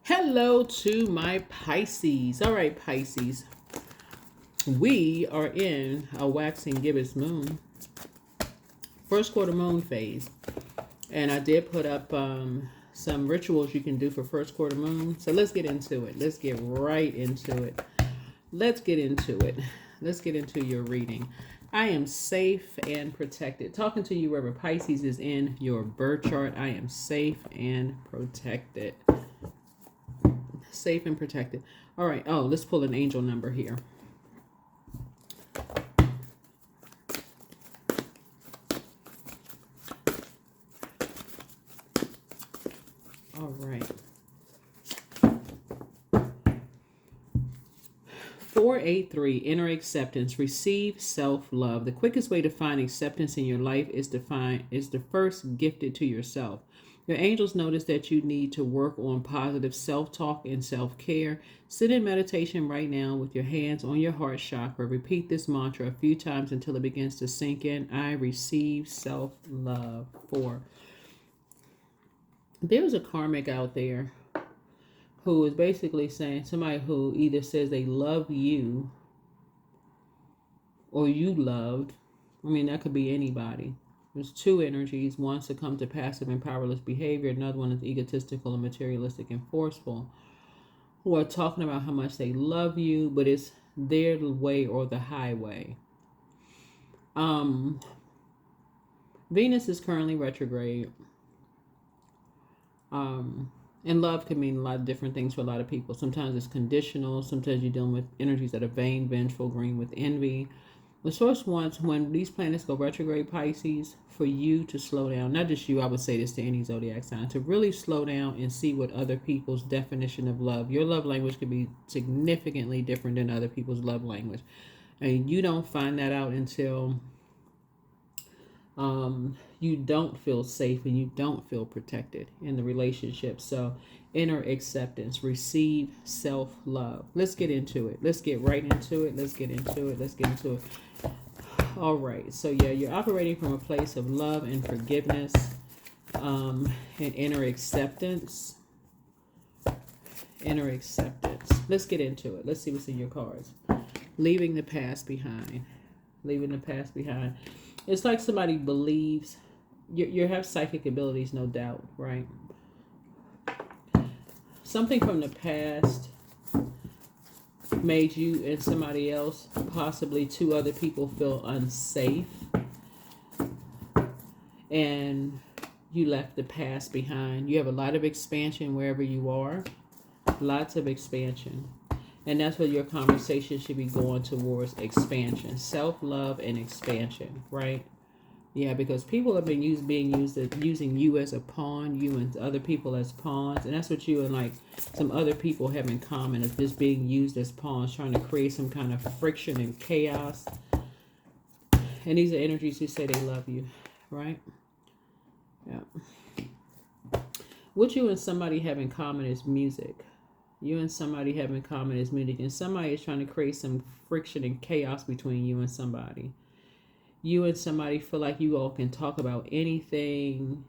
Hello to my Pisces. All right, Pisces. We are in a waxing gibbous moon, first quarter moon phase. And I did put up some rituals you can do for first quarter moon. So let's get into it. Let's get right into it. Let's get into it. Let's get into your reading. I am safe and protected. Talking to you wherever Pisces is in your birth chart. I am safe and protected. Safe and protected. All right. Oh, let's pull an angel number here. All right. 483, inner acceptance. Receive self-love. The quickest way to find acceptance in your life is to first gift it to yourself. Your angels notice that you need to work on positive self-talk and self-care. Sit in meditation right now with your hands on your heart chakra. Repeat this mantra a few times until it begins to sink in. I receive self-love. 4. There's a karmic out there who is basically saying, somebody who either says they love you or you loved. I mean, that could be anybody. There's two energies. One succumb to passive and powerless behavior. Another one is egotistical and materialistic and forceful, who are talking about how much they love you, but it's their way or the highway. Venus is currently retrograde. And love can mean a lot of different things for a lot of people. Sometimes it's conditional. Sometimes you're dealing with energies that are vain, vengeful, green with envy. The source wants, when these planets go retrograde, Pisces, for you to slow down. Not just you, I would say this to any zodiac sign, to really slow down and see what other people's definition of love. Your love language could be significantly different than other people's love language. And you don't find that out until you don't feel safe and you don't feel protected in the relationship. So inner acceptance, receive self-love. Let's get into it. Let's get right into it. Let's get into it. Let's get into it. All right. So yeah, you're operating from a place of love and forgiveness, and inner acceptance. Inner acceptance. Let's get into it. Let's see what's in your cards. Leaving the past behind. Leaving the past behind. It's like somebody believes you have psychic abilities, no doubt, right? Something from the past made you and somebody else, possibly two other people, feel unsafe. And you left the past behind. You have a lot of expansion wherever you are. Lots of expansion. And that's what your conversation should be going towards, expansion. Self-love and expansion, right? Yeah, because people have been using you as a pawn, you and other people as pawns. And that's what you and like some other people have in common, is just being used as pawns, trying to create some kind of friction and chaos. And these are energies who say they love you, right? Yeah. What you and somebody have in common is music. You and somebody have in common is music, and somebody is trying to create some friction and chaos between you and somebody. You and somebody feel like you all can talk about anything.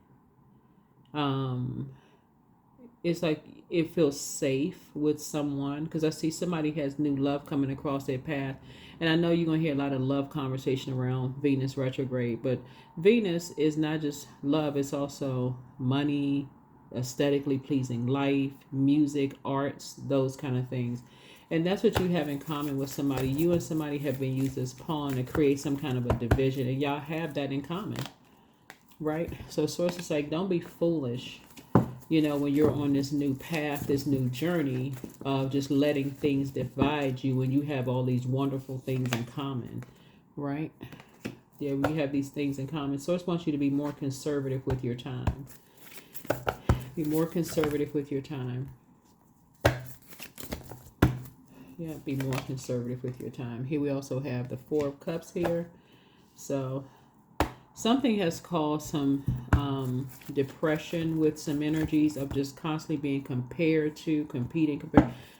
It's like it feels safe with someone, because I see somebody has new love coming across their path. And I know you're going to hear a lot of love conversation around Venus retrograde, but Venus is not just love, it's also money, aesthetically pleasing life, music, arts, those kind of things. And that's what you have in common with somebody. You and somebody have been used as pawn to create some kind of a division, and y'all have that in common, right? So source is like, don't be foolish, when you're on this new path, this new journey of just letting things divide you when you have all these wonderful things in common, right? Yeah, we have these things in common. Source wants you to be more conservative with your time. Be more conservative with your time. Yeah, be more conservative with your time. Here we also have the Four of Cups here. So something has caused some depression with some energies of just constantly being compared to, competing.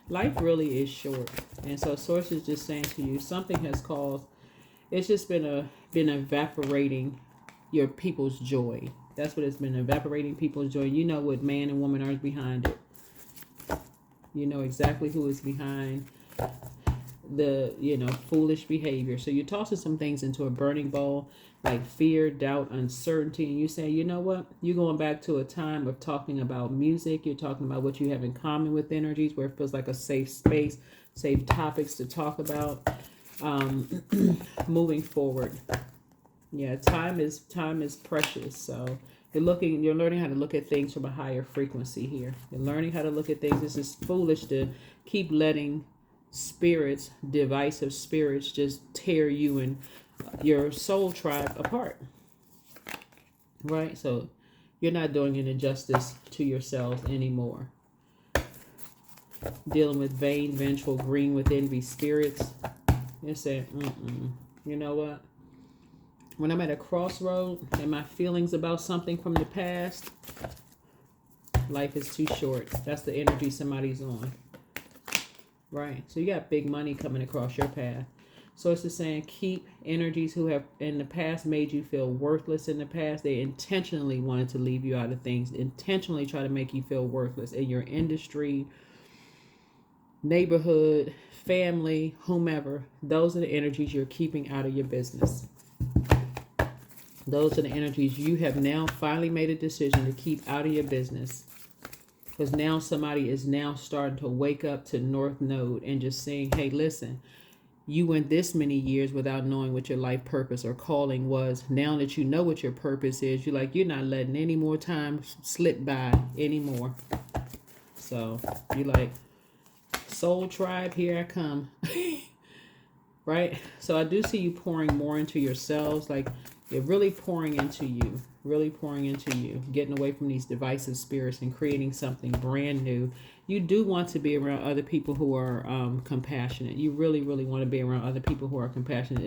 Life really is short. And so source is just saying to you, something has caused, it's just been evaporating your people's joy. That's what it's been, evaporating people's joy. You know what man and woman are behind it. You know exactly who is behind the, foolish behavior. So you're tossing some things into a burning bowl, like fear, doubt, uncertainty, and you say, you know what, you're going back to a time of talking about music. You're talking about what you have in common with energies, where it feels like a safe space, safe topics to talk about. Moving forward, yeah, time is precious. So you're learning how to look at things from a higher frequency here. You're learning how to look at things. This is foolish to keep letting spirits, divisive spirits, just tear you and your soul tribe apart. Right? So you're not doing an injustice to yourselves anymore. Dealing with vain, vengeful, green with envy spirits. You're saying, you know what? When I'm at a crossroad and my feelings about something from the past, life is too short. That's the energy somebody's on. Right? So you got big money coming across your path. So it's just saying, keep energies who have in the past made you feel worthless in the past. They intentionally wanted to leave you out of things, intentionally try to make you feel worthless in your industry, neighborhood, family, whomever. Those are the energies you're keeping out of your business. Those are the energies you have now finally made a decision to keep out of your business. Because now somebody is now starting to wake up to North Node and just saying, hey, listen, you went this many years without knowing what your life purpose or calling was. Now that you know what your purpose is, you're not letting any more time slip by anymore. So you're like, soul tribe, here I come. Right? So I do see you pouring more into yourselves. Like, you're really pouring into you, getting away from these divisive spirits and creating something brand new. You do want to be around other people who are compassionate. You really, really want to be around other people who are compassionate.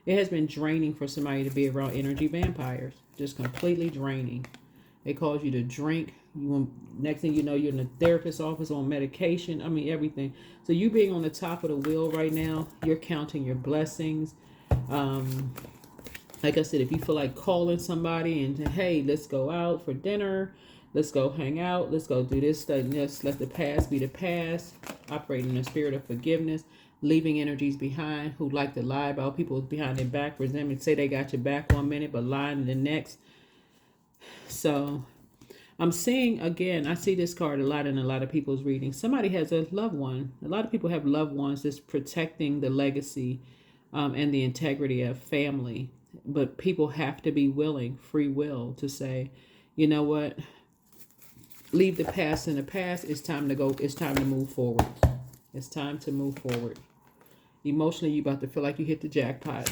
It has been draining for somebody to be around energy vampires, just completely draining. They cause you to drink. Next thing you know, you're in a therapist's office on medication. I mean, everything. So you being on the top of the wheel right now, you're counting your blessings. Like I said, if you feel like calling somebody and, hey, let's go out for dinner, let's go hang out, let's go do this, let's let the past be the past, operating in a spirit of forgiveness, leaving energies behind who like to lie about people behind their back, resentment, say they got your back 1 minute, but lying the next. So I'm seeing, again, I see this card a lot in a lot of people's readings. Somebody has a loved one. A lot of people have loved ones that's protecting the legacy and the integrity of family. But people have to be willing, free will, to say, you know what? Leave the past in the past. It's time to go. It's time to move forward. It's time to move forward. Emotionally, you about to feel like you hit the jackpot.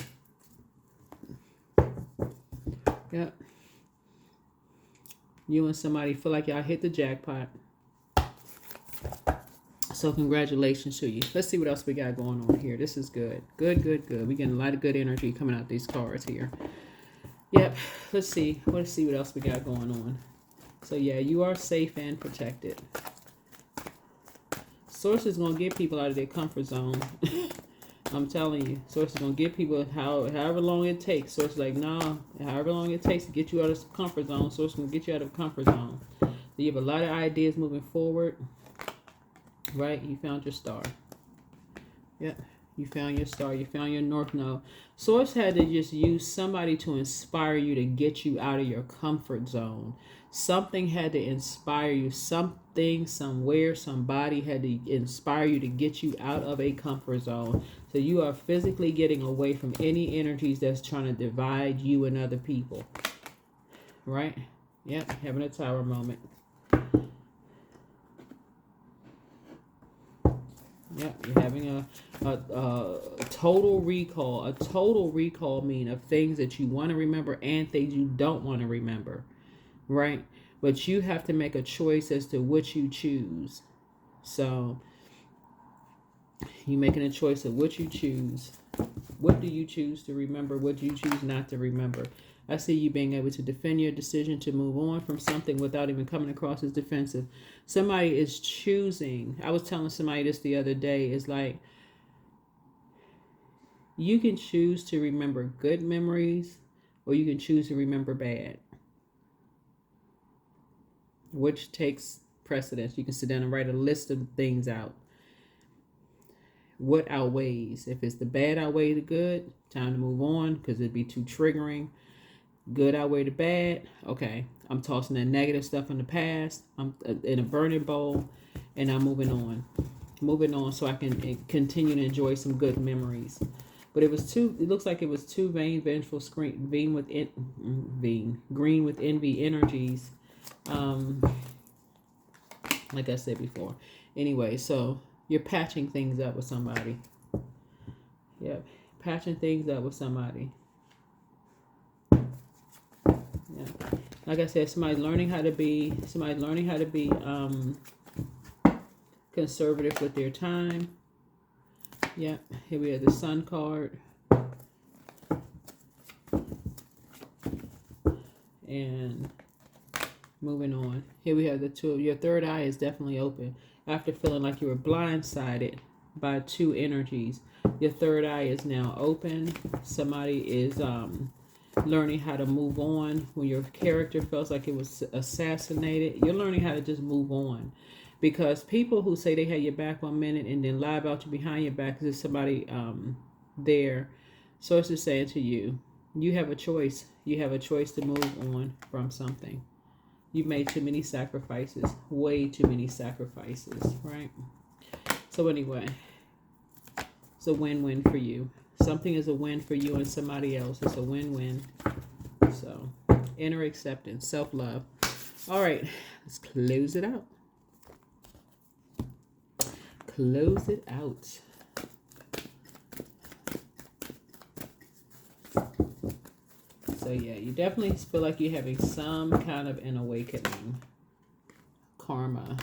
Yep. You and somebody feel like y'all hit the jackpot. So congratulations to you. Let's see what else we got going on here. This is good. Good. We're getting a lot of good energy coming out these cards here. Yep. Let's see what else we got going on. So yeah, you are safe and protected. Source is going to get people out of their comfort zone. I'm telling you. Source is going to get people however long it takes. Source is like, nah, however long it takes to get you out of the comfort zone. Source is going to get you out of the comfort zone. So you have a lot of ideas moving forward. Right? You found your star. Yep. You found your star. You found your North Node. Source had to just use somebody to inspire you to get you out of your comfort zone. Something had to inspire you. Something, somewhere, somebody had to inspire you to get you out of a comfort zone. So you are physically getting away from any energies that's trying to divide you and other people. Right? Yep. Having a tower moment. Yep, you're having a total recall. A total recall mean of things that you want to remember and things you don't want to remember, right? But you have to make a choice as to which you choose. So you're making a choice of what you choose. What do you choose to remember? What do you choose not to remember? I see you being able to defend your decision to move on from something without even coming across as defensive. Somebody is choosing. I was telling somebody this the other day. It's like, you can choose to remember good memories or you can choose to remember bad. Which takes precedence. You can sit down and write a list of things out. What outweighs? If it's the bad outweigh the good, time to move on because it'd be too triggering. Good outweigh the bad. Okay, I'm tossing that negative stuff in the past. I'm in a burning bowl, and I'm moving on. Moving on so I can continue to enjoy some good memories. But it was too. It looks like it was too vain, vengeful, green with envy energies. Like I said before. Anyway, so you're patching things up with somebody. Yep, patching things up with somebody. Yeah, like I said, somebody's learning how to be. Conservative with their time. Yep, here we have the Sun card. And moving on. Here we have the two. Your third eye is definitely open. After feeling like you were blindsided by two energies, your third eye is now open. Somebody is learning how to move on. When your character feels like it was assassinated, you're learning how to just move on. Because people who say they had your back 1 minute and then lie about you behind your back, because there's somebody there. Source is saying to you, you have a choice. You have a choice to move on from something. You've made too many sacrifices. Way too many sacrifices, right? So anyway, it's a win-win for you. Something is a win for you and somebody else. It's a win-win. So inner acceptance, self-love. All right, let's close it out. Close it out. So yeah, you definitely feel like you're having some kind of an awakening. Karma.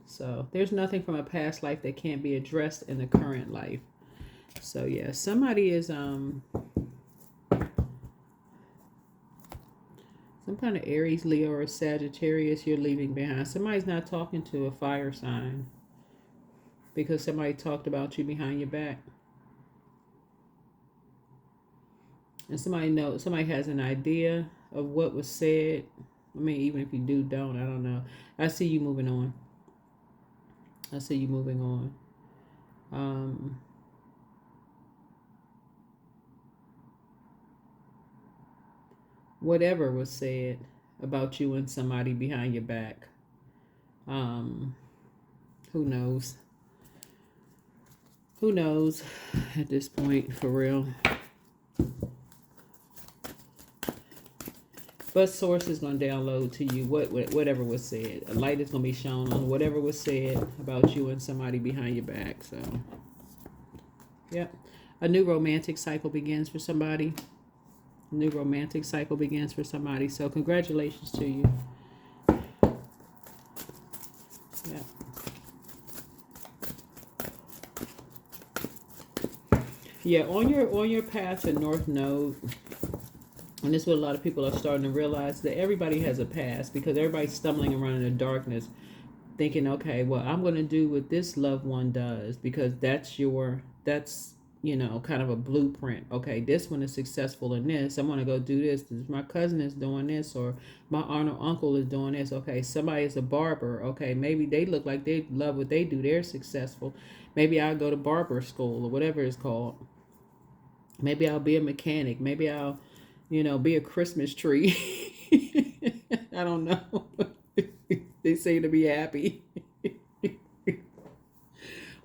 So there's nothing from a past life that can't be addressed in the current life. So yeah, somebody is some kind of Aries, Leo, or Sagittarius you're leaving behind. Somebody's not talking to a fire sign because somebody talked about you behind your back. And somebody has an idea of what was said. I mean, even if you don't, I don't know. I see you moving on. I see you moving on. Whatever was said about you and somebody behind your back. Who knows? Who knows at this point, for real? But source is going to download to you whatever was said. A light is going to be shown on whatever was said about you and somebody behind your back. So, yep. A new romantic cycle begins for somebody. A new romantic cycle begins for somebody. So, congratulations to you. Yep. Yeah, on your path to North Node. And this is what a lot of people are starting to realize, that everybody has a past, because everybody's stumbling around in the darkness thinking, okay, well, I'm going to do what this loved one does, because that's kind of a blueprint. Okay, this one is successful in this. I'm going to go do this. My cousin is doing this, or my aunt or uncle is doing this. Okay, somebody is a barber. Okay, maybe they look like they love what they do. They're successful. Maybe I'll go to barber school or whatever it's called. Maybe I'll be a mechanic. Maybe I'll be a Christmas tree. I don't know. They seem to be happy.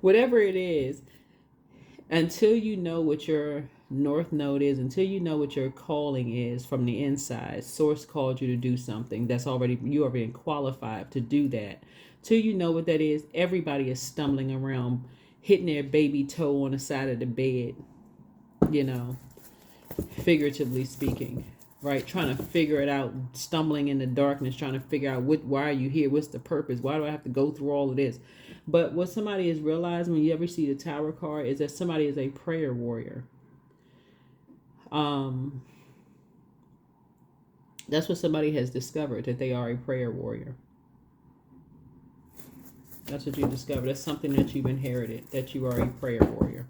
Whatever it is, until you know what your North Node is, until you know what your calling is from the inside, Source called you to do something that's you are being qualified to do that. Till you know what that is, everybody is stumbling around, hitting their baby toe on the side of the bed, figuratively speaking, right? Trying to figure it out, stumbling in the darkness, trying to figure out why are you here? What's the purpose? Why do I have to go through all of this? But what somebody is realizing when you ever see the Tower card is that somebody is a prayer warrior. That's what somebody has discovered, that they are a prayer warrior. That's what you discovered. That's something that you've inherited, that you are a prayer warrior.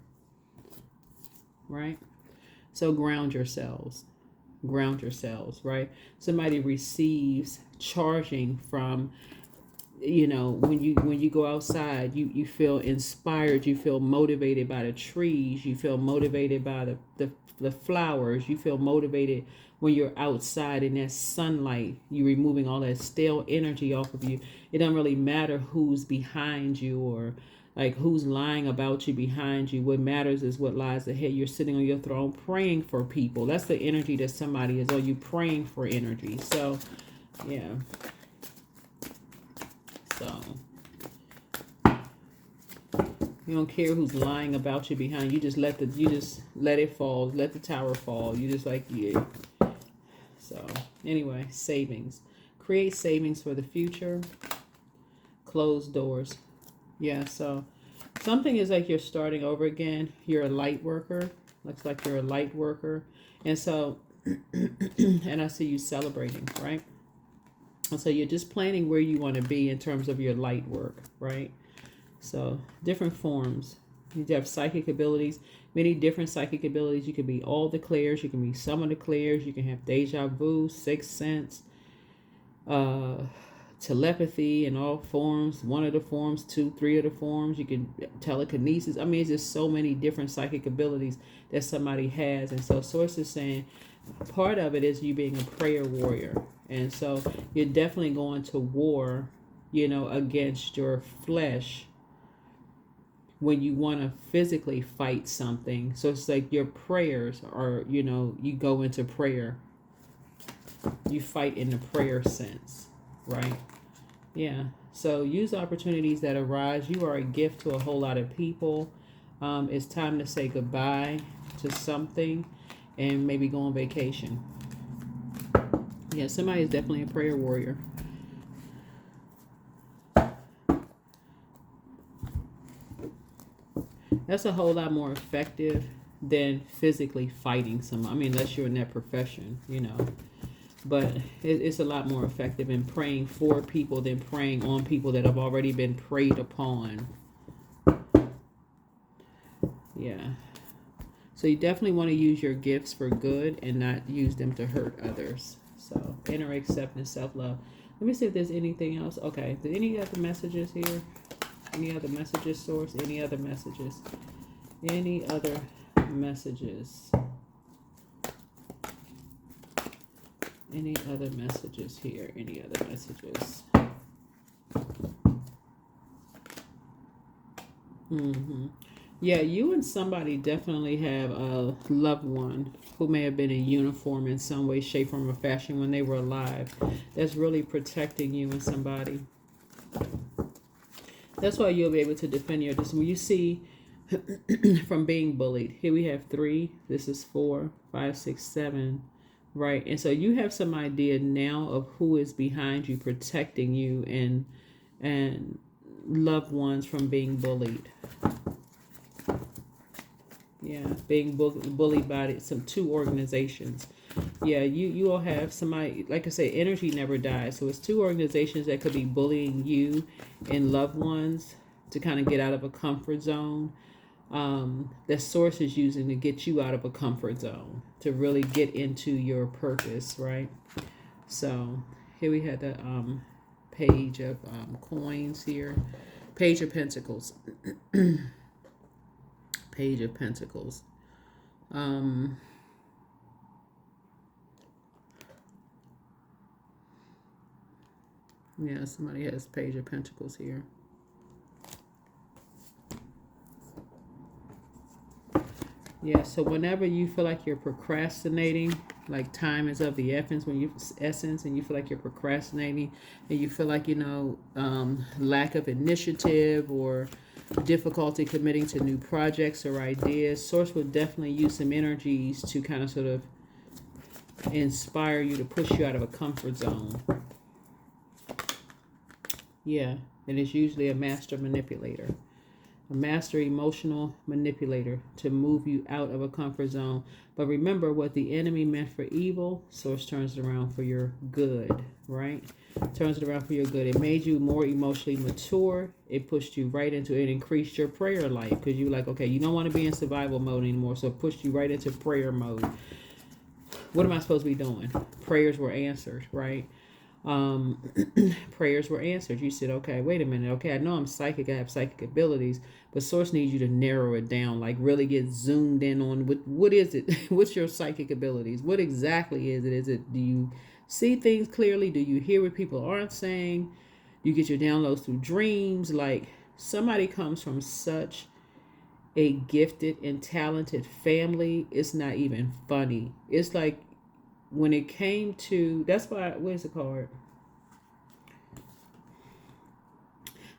Right? So ground yourselves, right? Somebody receives charging from you know, when you go outside, you feel inspired, you feel motivated by the trees, you feel motivated by the flowers, you feel motivated when you're outside in that sunlight, you removing all that stale energy off of you. It doesn't really matter who's behind you or like who's lying about you behind you. What matters is what lies ahead. You're sitting on your throne praying for people. That's the energy that somebody is. Or you praying for energy. So yeah. So you don't care who's lying about you behind. You just let it fall. Let the tower fall. You just like, yeah. So anyway, savings. Create savings for the future. Close doors. Yeah, so something is like you're starting over again. You're a light worker. Looks like you're a light worker. And so, and I see you celebrating, right? And so you're just planning where you want to be in terms of your light work, right? So different forms. You have psychic abilities, many different psychic abilities. You can be all the clairs. You can be some of the clairs. You can have deja vu, sixth sense, telepathy in all forms, one of the forms, two, three of the forms. You can telekinesis. I mean, it's just so many different psychic abilities that somebody has. And so Source is saying part of it is you being a prayer warrior. And so you're definitely going to war, you know, against your flesh when you want to physically fight something. So it's like your prayers are, you know, you go into prayer. You fight in the prayer sense, right? Yeah. So use opportunities that arise. You are a gift to a whole lot of people. It's time to say goodbye to something and maybe go on vacation. Yeah, somebody is definitely a prayer warrior. That's a whole lot more effective than physically fighting someone. I mean, unless you're in that profession, you know. But it's a lot more effective in praying for people than praying on people that have already been preyed upon. Yeah. So you definitely want to use your gifts for good and not use them to hurt others. So inner acceptance, self-love. Let me see if there's anything else. Okay. Any other messages here? Any other messages, Source? Any other messages? Any other messages? Any other messages here? Any other messages? Yeah, you and somebody definitely have a loved one who may have been in uniform in some way, shape, form, or fashion when they were alive. That's really protecting you and somebody. That's why you'll be able to defend your distance. When you see from being bullied, here we have 3. This is 4, 5, 6, 7. Right. And so you have some idea now of who is behind you, protecting you and loved ones from being bullied. Yeah, being bullied by some 2 organizations. Yeah, you all have somebody, like I say, energy never dies. So it's 2 organizations that could be bullying you and loved ones to kind of get out of a comfort zone. That Source is using to get you out of a comfort zone, to really get into your purpose, right? So here we had the page of coins here. Page of Pentacles. Page of Pentacles. Yeah, somebody has Page of Pentacles here. Yeah, so whenever you feel like you're procrastinating, like time is of the essence, and you feel like you're procrastinating, and you feel like, you know, lack of initiative or difficulty committing to new projects or ideas, Source will definitely use some energies to kind of sort of inspire you, to push you out of a comfort zone. Yeah, and it's usually a master manipulator. A master emotional manipulator to move you out of a comfort zone. But remember, what the enemy meant for evil, Source turns it around for your good, right? Turns it around for your good. It made you more emotionally mature. It pushed you right into it, increased your prayer life, because you're like, okay, you don't want to be in survival mode anymore. So it pushed you right into prayer mode. What am I supposed to be doing? Prayers were answered, right? um, prayers were answered. You said, okay, wait a minute. Okay, I know I'm psychic. I have psychic abilities, but source needs you to narrow it down, like really get zoomed in on what is it? What's your psychic abilities? What exactly is it? Is it, do you see things clearly? Do you hear what people aren't saying? You get your downloads through dreams. Like, somebody comes from such a gifted and talented family. It's not even funny. It's like, when it came to, that's why, where's the card?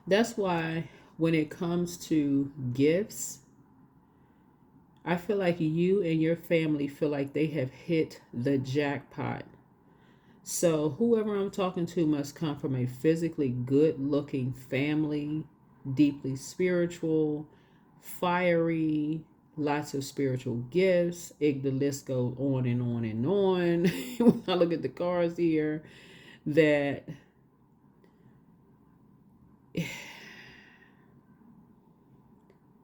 That's why when it comes to gifts, I feel like you and your family feel like they have hit the jackpot. So whoever I'm talking to must come from a physically good looking family, deeply spiritual, fiery, lots of spiritual gifts. The list goes on and on and on. When I look at the cards here, that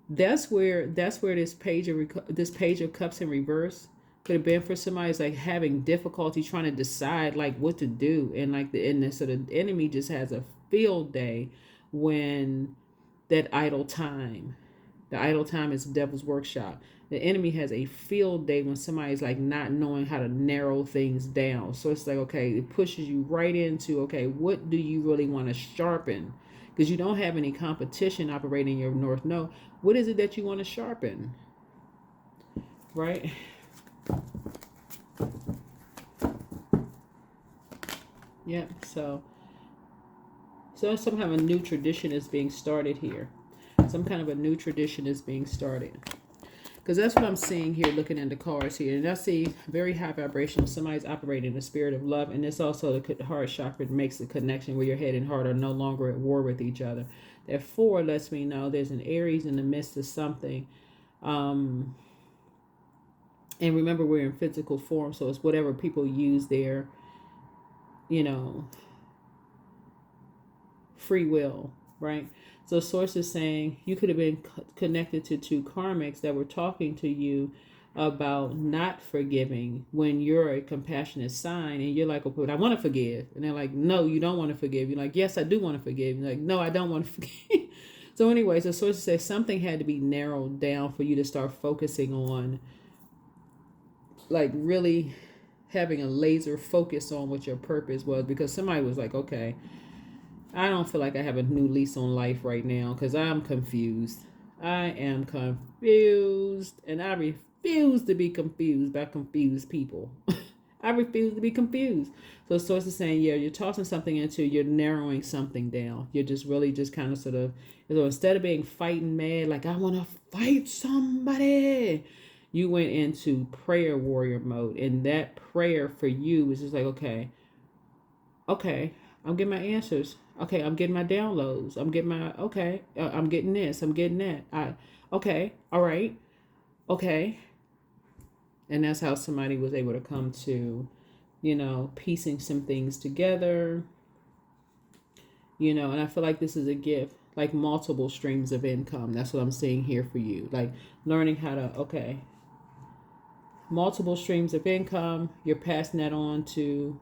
that's where this page of cups in reverse could have been for somebody who's like having difficulty trying to decide like what to do, and like so the enemy just has a field day when that the idle time is the devil's workshop. The enemy has a field day when somebody's like not knowing how to narrow things down. So it's like, okay, it pushes you right into, okay, what do you really want to sharpen? Because you don't have any competition operating in your north node. What is it that you want to sharpen? Right? Yep. So some kind of a new tradition is being started here. Some kind of a new tradition is being started. Because that's what I'm seeing here, looking at the cards here. And I see very high vibration. Somebody's operating in the spirit of love. And this also, the heart chakra makes the connection where your head and heart are no longer at war with each other. That 4 lets me know there's an Aries in the midst of something. And remember, we're in physical form. So it's whatever people use their, free will, right? So source is saying you could have been connected to 2 karmics that were talking to you about not forgiving when you're a compassionate sign, and you're like, oh, but I want to forgive. And they're like, no, you don't want to forgive. You're like, yes, I do want to forgive. You're like, no, I don't want to forgive. So anyways, the source says something had to be narrowed down for you to start focusing on, like really having a laser focus on what your purpose was, because somebody was like, okay, I don't feel like I have a new lease on life right now because I'm confused. I am confused, and I refuse to be confused by confused people. I refuse to be confused. So source is saying, yeah, you're tossing something into, you're narrowing something down. You're just really just kind of sort of, instead of being fighting mad, like I want to fight somebody, you went into prayer warrior mode. And that prayer for you is just like, okay, I'm getting my answers. Okay, I'm getting my downloads. I'm getting my, I'm getting this. I'm getting that. Okay, all right, okay. And that's how somebody was able to come to, piecing some things together, and I feel like this is a gift, like multiple streams of income. That's what I'm seeing here for you. Like learning how to, multiple streams of income. You're passing that on to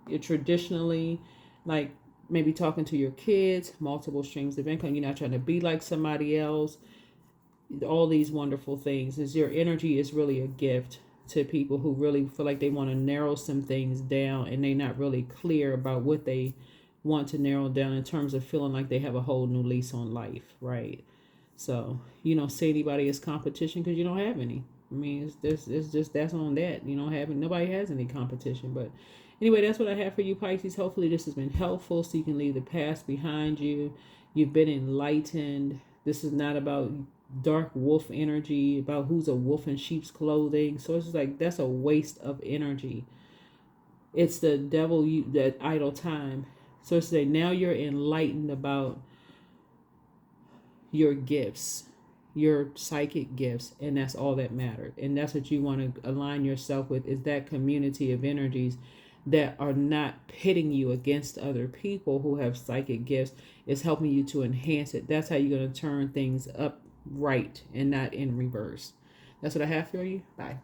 your traditionally, like maybe talking to your kids, multiple streams of income. You're not trying to be like somebody else. All these wonderful things is your energy is really a gift to people who really feel like they want to narrow some things down, and they're not really clear about what they want to narrow down in terms of feeling like they have a whole new lease on life, right? So you don't see anybody as competition because you don't have any. I mean, it's just that's on that. You don't have nobody has any competition. But anyway, that's what I have for you, Pisces. Hopefully this has been helpful so you can leave the past behind you. You've been enlightened. This is not about dark wolf energy, about who's a wolf in sheep's clothing. So it's just like that's a waste of energy. It's the devil, that idle time. So it's like now you're enlightened about your gifts, your psychic gifts, and that's all that matters. And that's what you want to align yourself with, is that community of energies that are not pitting you against other people who have psychic gifts. Is helping you to enhance it. That's how you're going to turn things up right and not in reverse. That's what I have for you. Bye.